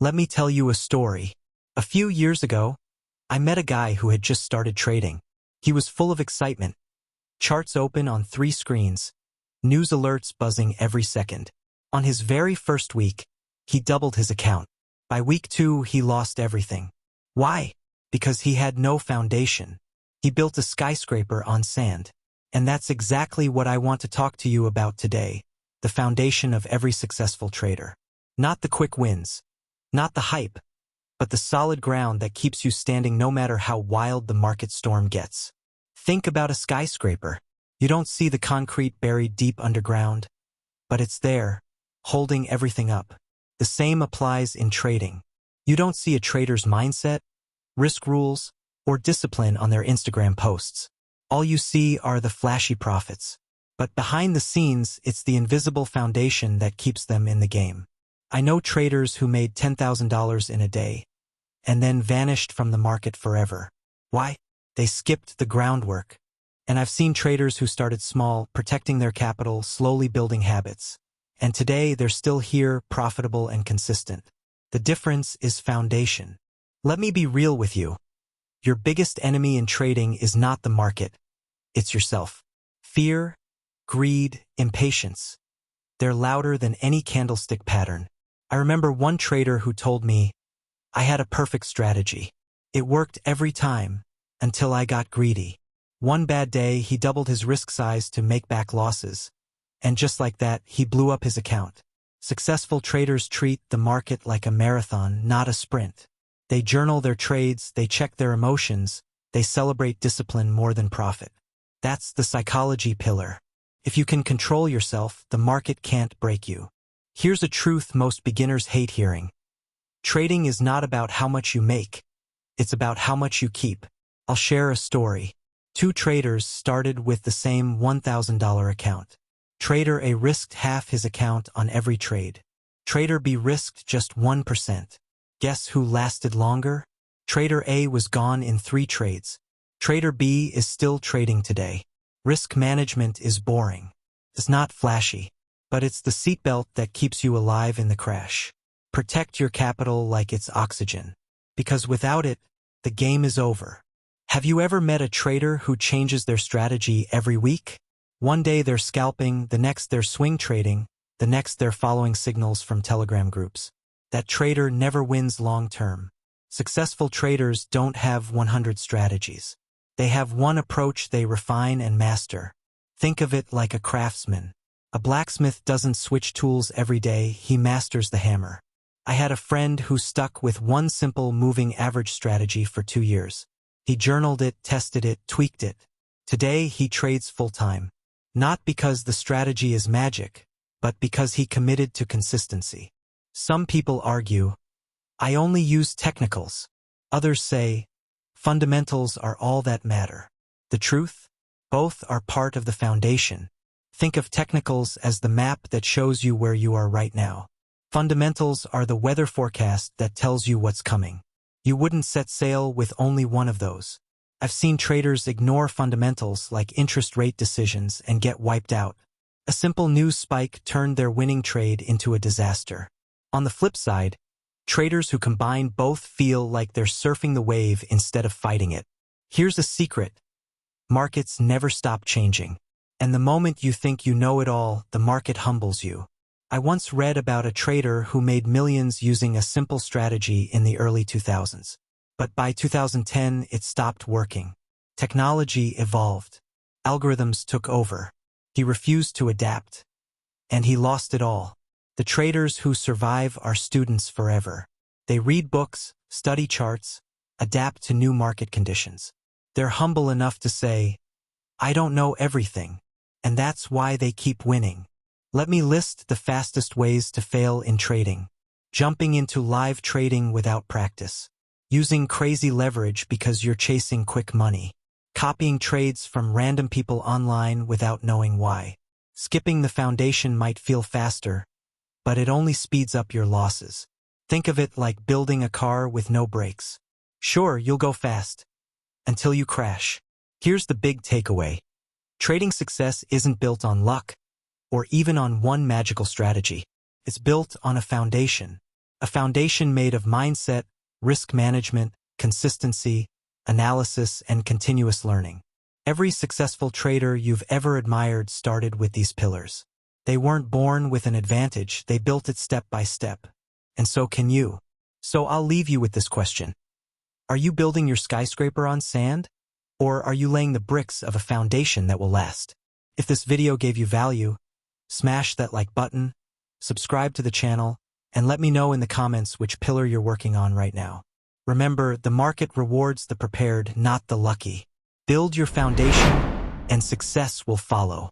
Let me tell you a story. A few years ago, I met a guy who had just started trading. He was full of excitement. Charts open on 3 screens. News alerts buzzing every second. On his very first week, he doubled his account. By week 2, he lost everything. Why? Because he had no foundation. He built a skyscraper on sand. And that's exactly what I want to talk to you about today. The foundation of every successful trader. Not the quick wins. Not the hype. But the solid ground that keeps you standing no matter how wild the market storm gets. Think about a skyscraper. You don't see the concrete buried deep underground. But it's there, holding everything up. The same applies in trading. You don't see a trader's mindset, risk rules, or discipline on their Instagram posts. All you see are the flashy profits. But behind the scenes, it's the invisible foundation that keeps them in the game. I know traders who made $10,000 in a day and then vanished from the market forever. Why? They skipped the groundwork. And I've seen traders who started small, protecting their capital, slowly building habits. And today they're still here, profitable and consistent. The difference is foundation. Let me be real with you. Your biggest enemy in trading is not the market. It's yourself. Fear, greed, impatience. They're louder than any candlestick pattern. I remember one trader who told me, I had a perfect strategy. It worked every time, until I got greedy. One bad day, he doubled his risk size to make back losses. And just like that, he blew up his account. Successful traders treat the market like a marathon, not a sprint. They journal their trades, they check their emotions, they celebrate discipline more than profit. That's the psychology pillar. If you can control yourself, the market can't break you. Here's a truth most beginners hate hearing. Trading is not about how much you make. It's about how much you keep. I'll share a story. 2 traders started with the same $1,000 account. Trader A risked half his account on every trade. Trader B risked just 1%. Guess who lasted longer? Trader A was gone in 3 trades. Trader B is still trading today. Risk management is boring. It's not flashy. But it's the seatbelt that keeps you alive in the crash. Protect your capital like it's oxygen. Because without it, the game is over. Have you ever met a trader who changes their strategy every week? One day they're scalping, the next they're swing trading, the next they're following signals from Telegram groups. That trader never wins long term. Successful traders don't have 100 strategies. They have one approach they refine and master. Think of it like a craftsman. A blacksmith doesn't switch tools every day, he masters the hammer. I had a friend who stuck with one simple moving average strategy for 2 years. He journaled it, tested it, tweaked it. Today he trades full-time. Not because the strategy is magic, but because he committed to consistency. Some people argue, I only use technicals. Others say, fundamentals are all that matter. The truth? Both are part of the foundation. Think of technicals as the map that shows you where you are right now. Fundamentals are the weather forecast that tells you what's coming. You wouldn't set sail with only one of those. I've seen traders ignore fundamentals like interest rate decisions and get wiped out. A simple news spike turned their winning trade into a disaster. On the flip side, traders who combine both feel like they're surfing the wave instead of fighting it. Here's a secret. Markets never stop changing. And the moment you think you know it all, the market humbles you. I once read about a trader who made millions using a simple strategy in the early 2000s. But by 2010, it stopped working. Technology evolved. Algorithms took over. He refused to adapt. And he lost it all. The traders who survive are students forever. They read books, study charts, adapt to new market conditions. They're humble enough to say, I don't know everything. And that's why they keep winning. Let me list the fastest ways to fail in trading. Jumping into live trading without practice. Using crazy leverage because you're chasing quick money. Copying trades from random people online without knowing why. Skipping the foundation might feel faster, but it only speeds up your losses. Think of it like building a car with no brakes. Sure, you'll go fast. Until you crash. Here's the big takeaway. Trading success isn't built on luck, or even on one magical strategy. It's built on a foundation. A foundation made of mindset, risk management, consistency, analysis, and continuous learning. Every successful trader you've ever admired started with these pillars. They weren't born with an advantage, they built it step by step. And so can you. So I'll leave you with this question. Are you building your skyscraper on sand? Or are you laying the bricks of a foundation that will last? If this video gave you value, smash that like button, subscribe to the channel, and let me know in the comments which pillar you're working on right now. Remember, the market rewards the prepared, not the lucky. Build your foundation, and success will follow.